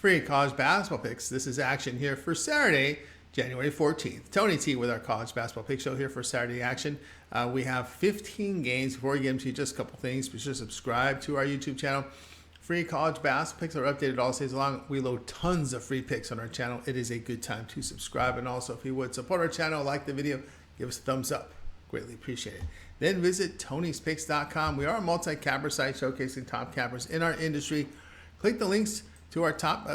free college basketball picks. This is action here for Saturday, January 14th. Tony T with our college basketball pick show here for Saturday action. We have 15 games. Before we get into just a couple things, be sure to subscribe to our YouTube channel. Free college basketball picks are updated all days long. We load tons of free picks on our channel. It is a good time to subscribe. And also, if you would support our channel, like the video, give us a thumbs up. Greatly appreciate it. Then visit Tony'sPicks.com. We are a multi-capper site showcasing top cappers in our industry. Click the links to our top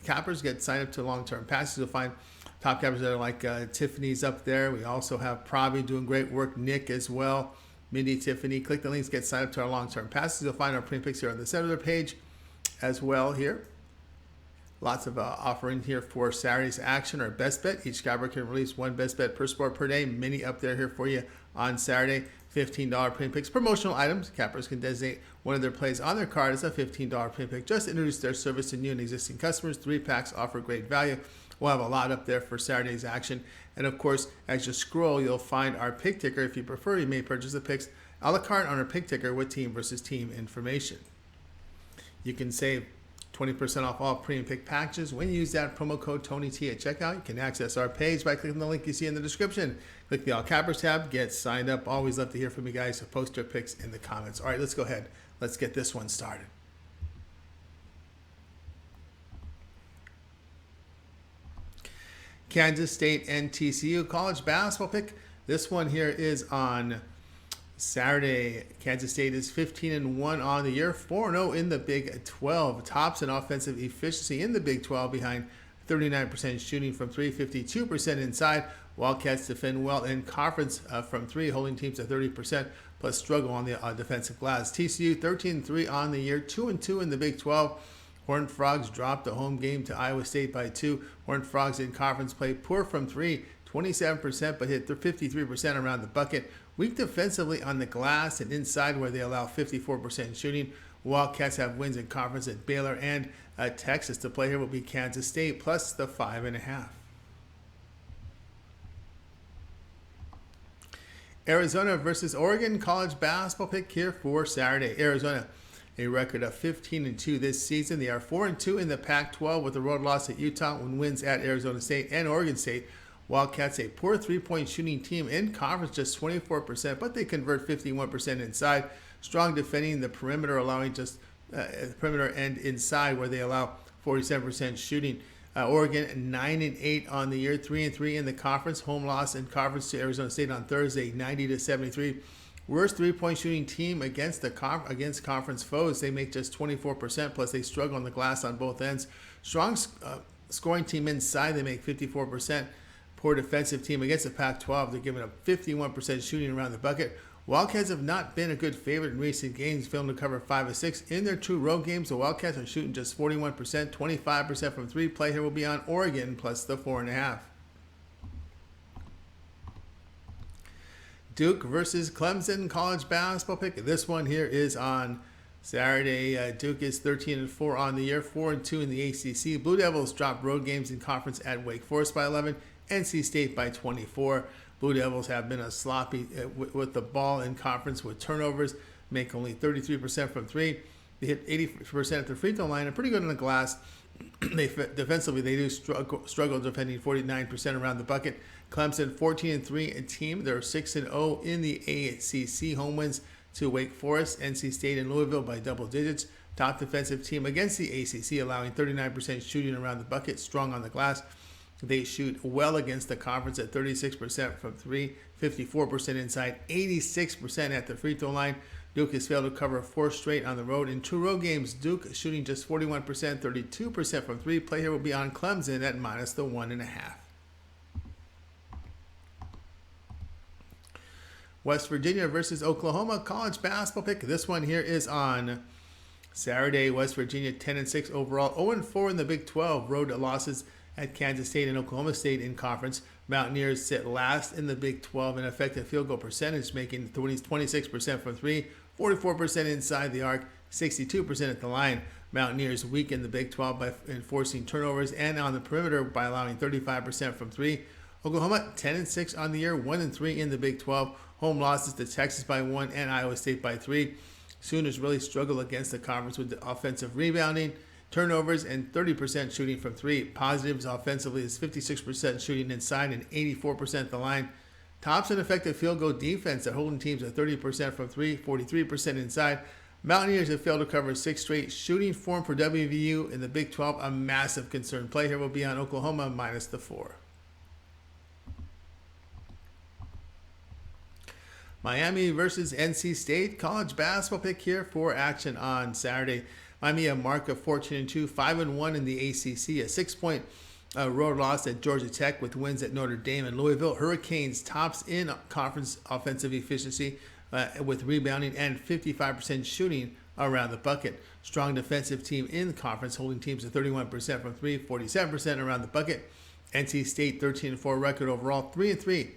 cappers. Get signed up to long-term passes. You'll find top cappers that are like Tiffany's up there. We also have Provi doing great work. Nick as well. Mindy, Tiffany. Click the links. Get signed up to our long-term passes. You'll find our premium picks here on the center of the page as well here. Lots of offerings here for Saturday's action. Our best bet. Each capper can release one best bet per sport per day. Many up there here for you on Saturday. $15 premium picks. Promotional items. Cappers can designate one of their plays on their card as a $15 premium pick. Just introduce their service to new and existing customers. 3 packs offer great value. We'll have a lot up there for Saturday's action. And of course, as you scroll, you'll find our pick ticker. If you prefer, you may purchase the picks a la carte on our pick ticker with team versus team information. You can save 20% off all premium pick packages when you use that promo code TonyT at checkout. You can access our page by clicking the link you see in the description. Click the All Cappers tab, get signed up. Always love to hear from you guys, so post your picks in the comments. All right, let's go ahead. Let's get this one started. Kansas State and TCU college basketball pick. This one here is on Saturday. Kansas State is 15-1 on the year, 4-0 in the Big 12. Tops in offensive efficiency in the Big 12 behind 39% shooting from 3, 52% inside. Wildcats defend well in conference from 3, holding teams to 30%, plus struggle on the defensive glass. TCU 13-3 on the year, 2-2 in the Big 12. Horned Frogs dropped the home game to Iowa State by 2. Horned Frogs in conference play poor from 3, 27%, but hit 53% around the bucket. Weak defensively on the glass and inside where they allow 54% shooting. Wildcats have wins in conference at Baylor and Texas. To play here will be Kansas State plus the 5.5. Arizona versus Oregon college basketball pick here for Saturday. Arizona, a record of 15-2 this season. They are 4-2 in the Pac-12 with a road loss at Utah when wins at Arizona State and Oregon State. Wildcats, a poor three-point shooting team in conference, just 24%, but they convert 51% inside. Strong defending the perimeter, allowing just perimeter and inside where they allow 47% shooting. Oregon 9-8 on the year, 3-3 in the conference. Home loss in conference to Arizona State on Thursday, 90-73. Worst three-point shooting team against conference foes. They make just 24%, plus they struggle on the glass on both ends. Strong scoring team inside. They make 54%. Poor defensive team against the Pac-12. They're giving up 51% shooting around the bucket. Wildcats have not been a good favorite in recent games, failing to cover 5 of 6. In their 2 road games, the Wildcats are shooting just 41%, 25% from 3. Play here will be on Oregon plus the 4.5. Duke versus Clemson college basketball pick. This one here is on Saturday. Duke is 13-4 on the year, 4-2 in the ACC. Blue Devils dropped road games in conference at Wake Forest by 11, NC State by 24. Blue Devils have been a sloppy with the ball in conference with turnovers, make only 33% from 3. They hit 80% at the free throw line and pretty good on the glass. Defensively, they do struggle defending 49% around the bucket. Clemson 14-3 a team. They're 6-0 in the ACC. Home wins to Wake Forest, NC State, and Louisville by double digits. Top defensive team against the ACC, allowing 39% shooting around the bucket. Strong on the glass. They shoot well against the conference at 36% from 3, 54% inside, 86% at the free throw line. Duke has failed to cover 4 straight on the road. In 2 road games, Duke shooting just 41%, 32% from 3. Play here will be on Clemson at minus the 1.5. West Virginia versus Oklahoma college basketball pick. This one here is on Saturday. West Virginia 10-6 overall, 0-4 in the Big 12. Road losses at Kansas State and Oklahoma State in conference. Mountaineers sit last in the Big 12 in effective field goal percentage, making 26% from 3, 44% inside the arc, 62% at the line. Mountaineers weaken the Big 12 by enforcing turnovers and on the perimeter by allowing 35% from 3. Oklahoma 10-6 on the year, 1-3 in the Big 12. Home losses to Texas by 1 and Iowa State by 3. Sooners really struggle against the conference with the offensive rebounding. turnovers, and 30% shooting from three. Positives offensively is 56% shooting inside and 84% at the line. Tops in effective field goal defense. They're holding teams at 30% from three, 43% inside. Mountaineers have failed to cover 6 straight. Shooting form for WVU in the Big 12, a massive concern. Play here will be on Oklahoma minus the 4. Miami versus NC State. College basketball pick here for action on Saturday. Miami a mark of 14-2, 5-1 in the ACC. A 6-point road loss at Georgia Tech with wins at Notre Dame and Louisville. Hurricanes tops in conference offensive efficiency with rebounding and 55% shooting around the bucket. Strong defensive team in the conference, holding teams to 31% from three, 47% around the bucket. NC State 13-4 record overall, 3-3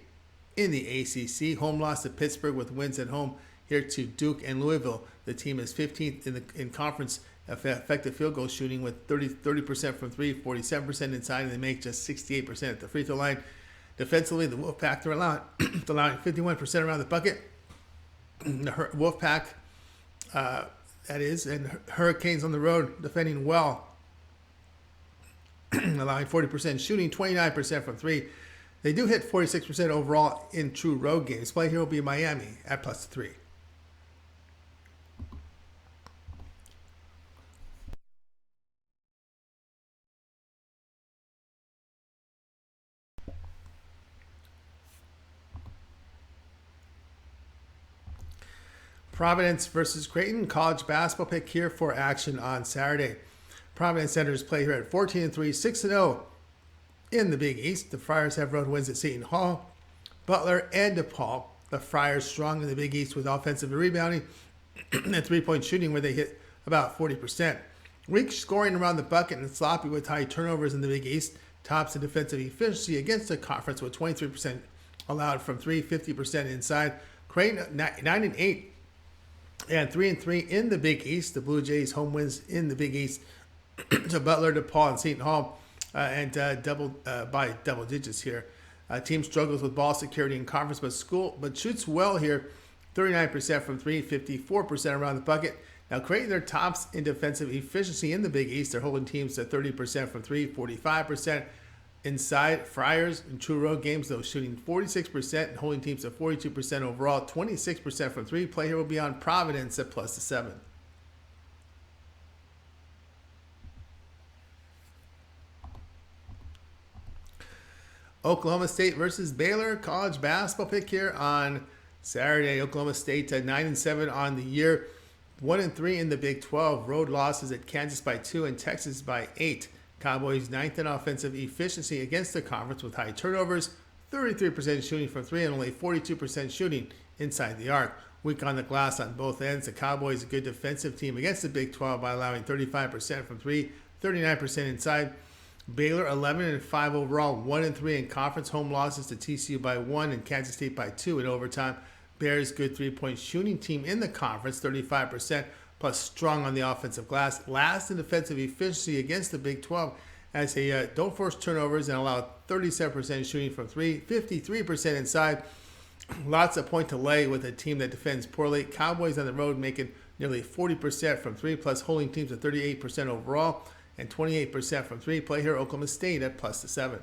in the ACC. Home loss to Pittsburgh with wins at home here to Duke and Louisville. The team is 15th in conference effective field goal shooting with 30% from three, 47% inside, and they make just 68% at the free throw line. Defensively, the Wolfpack, they're allowing 51% around the bucket. The Wolfpack, that is, and Hurricanes on the road defending well, allowing 40% shooting, 29% from three. They do hit 46% overall in true road games. Play here will be Miami at plus 3. Providence versus Creighton. College basketball pick here for action on Saturday. Providence enters play here at 14-3, 6-0 in the Big East. The Friars have road wins at Seton Hall, Butler, and DePaul. The Friars strong in the Big East with offensive rebounding and three-point shooting where they hit about 40%. Weak scoring around the bucket and sloppy with high turnovers in the Big East. Tops in defensive efficiency against the conference with 23% allowed from three, 50% inside. Creighton 9-8 and 3-3 in the Big East. The Blue Jays home wins in the Big East to Butler, DePaul, and Seton Hall, and by double digits here. Team struggles with ball security in conference, but shoots well here. 39% from three, 54% around the bucket. Now, Creighton, their tops in defensive efficiency in the Big East. They're holding teams to 30% from three, 45% inside. Friars in true road games, though, shooting 46% and holding teams to 42% overall, 26% from three. Play here will be on Providence at plus the 7. Oklahoma State versus Baylor. College basketball pick here on Saturday. Oklahoma State 9-7 on the year, 1-3 in the Big 12. Road losses at Kansas by 2 and Texas by 8. Cowboys 9th in offensive efficiency against the conference with high turnovers, 33% shooting from three and only 42% shooting inside the arc. Weak on the glass on both ends. The Cowboys a good defensive team against the Big 12 by allowing 35% from three, 39% inside. Baylor 11-5 overall, 1-3 in conference. Home losses to TCU by 1 and Kansas State by 2 in overtime. Bears good three-point shooting team in the conference, 35%, plus strong on the offensive glass. Last in defensive efficiency against the Big 12 as they don't force turnovers and allow 37% shooting from three, 53% inside. Lots of point to lay with a team that defends poorly. Cowboys on the road making nearly 40% from three, plus holding teams at 38% overall and 28% from three. Play here Oklahoma State at plus the 7.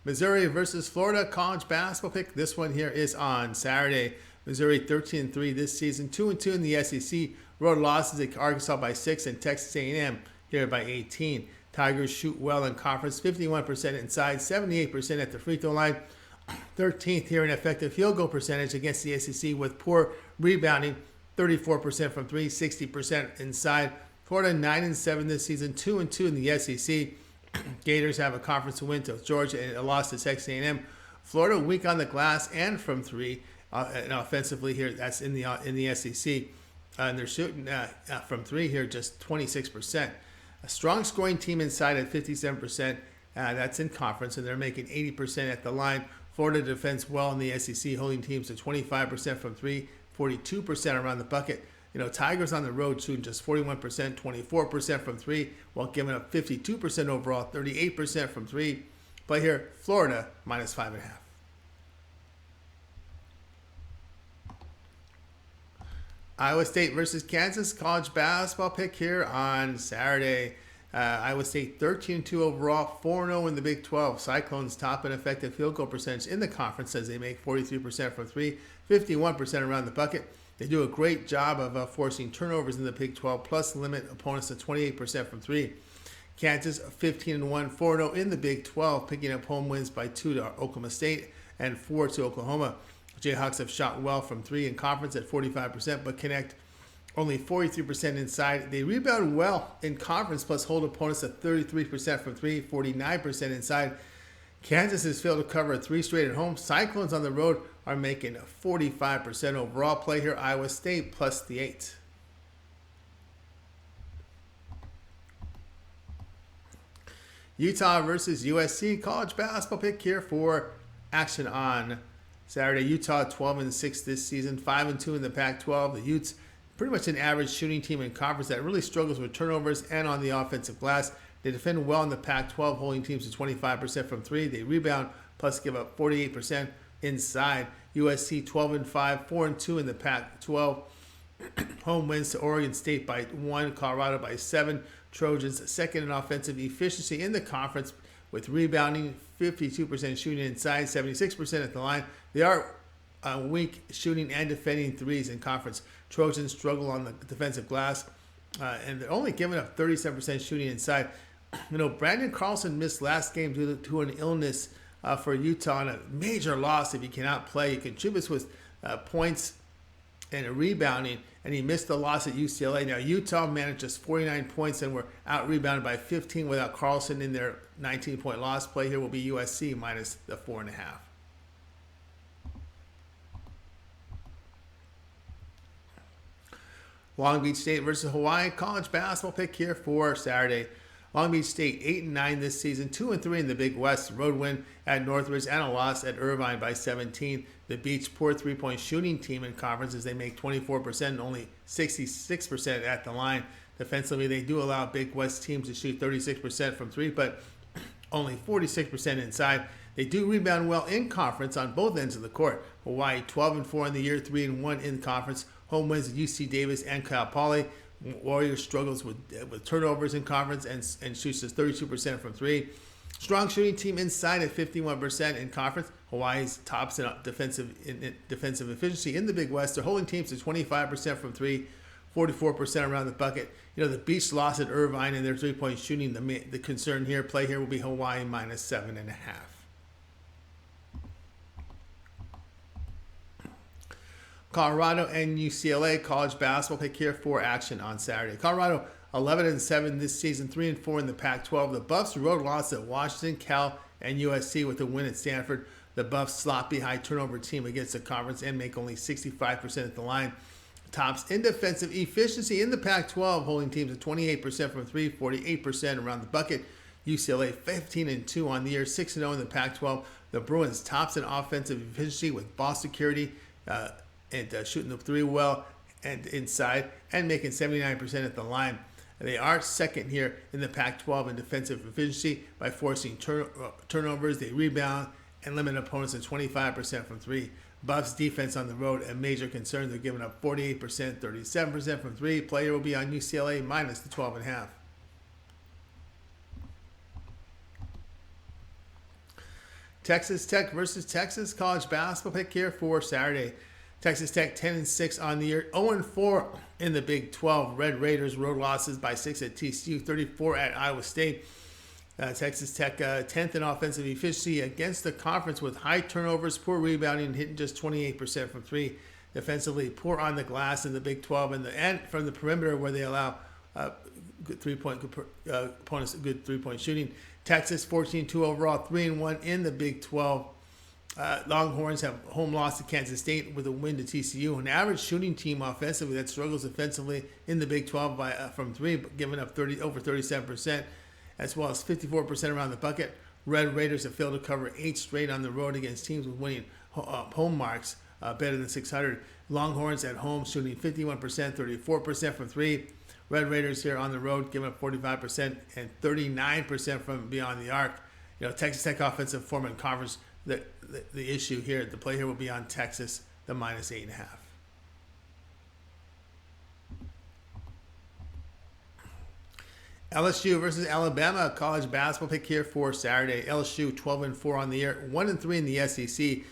Missouri versus Florida. College basketball pick. This one here is on Saturday. Missouri 13-3 this season, 2-2 in the SEC. Road losses at Arkansas by 6 and Texas A&M here by 18. Tigers shoot well in conference, 51% inside, 78% at the free throw line. 13th here in effective field goal percentage against the SEC with poor rebounding, 34% from three, 60% inside. Florida 9-7 this season, 2-2 in the SEC. Gators have a conference win to Georgia and a loss to Texas A&M. Florida weak on the glass and from three. And offensively here, that's in the SEC. And they're shooting from three here just 26%. A strong scoring team inside at 57%. That's in conference, and they're making 80% at the line. Florida defends well in the SEC, holding teams to 25% from three, 42% around the bucket. Tigers on the road shooting just 41%, 24% from three, while giving up 52% overall, 38% from three. Play here, Florida minus 5.5. Iowa State versus Kansas college basketball pick here on Saturday. Iowa State 13-2 overall, 4-0 in the Big 12. Cyclones top in effective field goal percentage in the conference as they make 43% from three, 51% around the bucket. They do a great job of forcing turnovers in the Big 12, plus limit opponents to 28% from three. Kansas 15-1, 4-0 in the Big 12, picking up home wins by 2 to Oklahoma State and 4 to Oklahoma. Jayhawks have shot well from three in conference at 45%, but connect only 43% inside. They rebound well in conference, plus hold opponents at 33% from three, 49% inside. Kansas has failed to cover 3 straight at home. Cyclones on the road are making 45% overall play here. Iowa State plus the 8. Utah versus USC college basketball pick here for action on Saturday. Utah 12-6 this season, 5-2 in the Pac-12. The Utes pretty much an average shooting team in conference that really struggles with turnovers and on the offensive glass. They defend well in the Pac-12, holding teams to 25% from three. They rebound, plus give up 48% inside. USC 12-5, 4-2 in the Pac-12. Home wins to Oregon State by 1, Colorado by 7. Trojans second in offensive efficiency in the conference with rebounding, 52% shooting inside, 76% at the line. They are weak shooting and defending threes in conference. Trojans struggle on the defensive glass, and they're only giving up 37% shooting inside. Brandon Carlson missed last game due to an illness for Utah, and a major loss if he cannot play. He contributes with points and rebounding, and he missed the loss at UCLA. Now, Utah managed just 49 points and were out-rebounded by 15 without Carlson in their 19-point loss. Play here will be USC minus the 4.5. Long Beach State versus Hawaii college basketball pick here for Saturday. Long Beach State 8-9 this season, 2-3 in the Big West. Road win at Northridge and a loss at Irvine by 17. The Beach poor three-point shooting team in conference as they make 24% and only 66% at the line. Defensively, they do allow Big West teams to shoot 36% from three, but only 46% inside. They do rebound well in conference on both ends of the court. Hawaii 12-4 in the year, 3-1 in conference. Home wins at UC Davis and Cal Poly. Warriors struggles with turnovers in conference and shoots just 32% from three. Strong shooting team inside at 51% in conference. Hawaii's tops in defensive efficiency in the Big West. They're holding teams to 25% from three, 44% around the bucket. The Beach lost at Irvine in their three-point shooting. The concern here, play here will be Hawaii minus 7.5. Colorado and UCLA college basketball pick here for action on Saturday. Colorado 11-7 this season, 3-4 in the Pac-12. The Buffs road loss at Washington, Cal, and USC with a win at Stanford. The Buffs sloppy high turnover team against the conference and make only 65% at the line. Tops in defensive efficiency in the Pac-12, holding teams at 28% from three, 48% around the bucket. UCLA 15-2 on the year, 6-0 in the Pac-12. The Bruins tops in offensive efficiency with ball security and shooting the three well and inside and making 79% at the line. They are second here in the Pac-12 in defensive efficiency by forcing turnovers. They rebound and limit opponents to 25% from three. Buffs defense on the road, a major concern. They're giving up 48%, 37% from three. Player will be on UCLA minus the 12.5. Texas Tech versus Texas college basketball pick here for Saturday. Texas Tech 10-6 on the year, 0-4 in the Big 12. Red Raiders road losses by 6 at TCU, 34 at Iowa State. Texas Tech 10th in offensive efficiency against the conference with high turnovers, poor rebounding, hitting just 28% from three. Defensively, poor on the glass in the Big 12 and from the perimeter where they allow good opponents good three-point shooting. Texas 14-2 overall, 3-1 in the Big 12. Longhorns have home loss to Kansas State with a win to TCU. An average shooting team offensively that struggles offensively in the Big 12 from three, giving up over 37%, as well as 54% around the bucket. Red Raiders have failed to cover 8 straight on the road against teams with winning home marks better than 600. Longhorns at home shooting 51%, 34% from three. Red Raiders here on the road giving up 45% and 39% from beyond the arc. Texas Tech offensive form in conference. The issue here, the play here will be on Texas, the minus 8.5. LSU versus Alabama, college basketball pick here for Saturday. LSU 12-4 on the year, 1-3 in the SEC.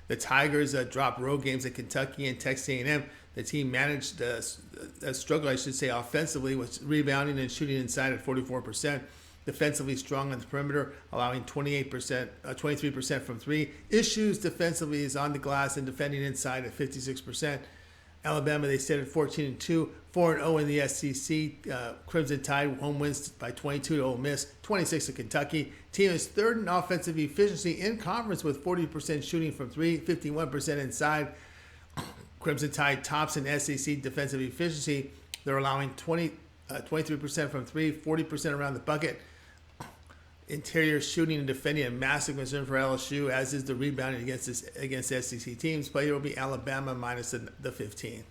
The Tigers dropped road games at Kentucky and Texas A&M. The team managed a struggle, I should say, offensively, with rebounding and shooting inside at 44%. Defensively strong on the perimeter, allowing 23% from three. Issues defensively is on the glass and defending inside at 56%. Alabama, they sit at 14-2, 4-0 in the SEC. Crimson Tide home wins by 22 to Ole Miss, 26 to Kentucky. Team is third in offensive efficiency in conference with 40% shooting from three, 51% inside. Crimson Tide tops in SEC defensive efficiency. They're allowing 23% from three, 40% around the bucket. Interior shooting and defending a massive concern for LSU, as is the rebounding against SEC teams. Play here will be Alabama minus the 15.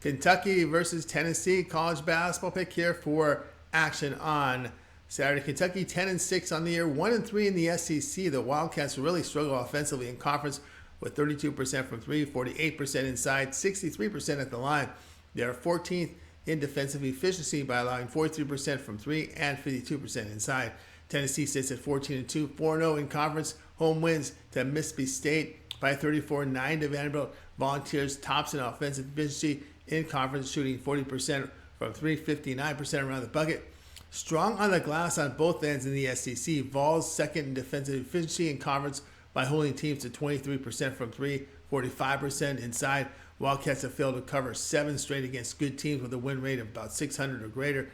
Kentucky versus Tennessee, college basketball pick here for action on Saturday. Kentucky 10-6 on the year, 1-3 in the SEC. The Wildcats really struggle offensively in conference with 32% from three, 48% inside, 63% at the line. They are 14th in defensive efficiency by allowing 43% from three and 52% inside. Tennessee sits at 14-2, 4-0 in conference. Home wins to Mississippi State by 34-9 to Vanderbilt. Volunteers tops in offensive efficiency in conference, shooting 40% from three, 59% around the bucket. Strong on the glass on both ends in the SEC. Vols second in defensive efficiency in conference by holding teams to 23% from three, 45% inside. Wildcats have failed to cover 7 straight against good teams with a win rate of about 600 or greater.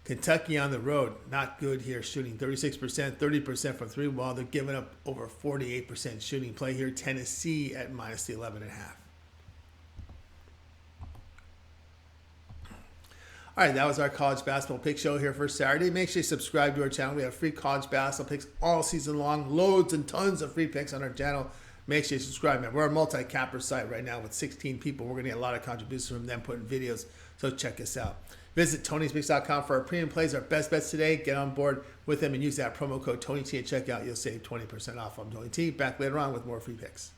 Kentucky on the road, not good here, shooting 36%, 30% from three, while they're giving up over 48% shooting. Play here, Tennessee at minus the 11.5. All right, that was our college basketball pick show here for Saturday. Make sure you subscribe to our channel. We have free college basketball picks all season long. Loads and tons of free picks on our channel. Make sure you subscribe, man. We're a multi-capper site right now with 16 people. We're going to get a lot of contributions from them putting videos, so check us out. Visit Tony'sPicks.com for our premium plays, our best bets today. Get on board with them and use that promo code TonyT at checkout. You'll save 20% off. I'm Tony T. Back later on with more free picks.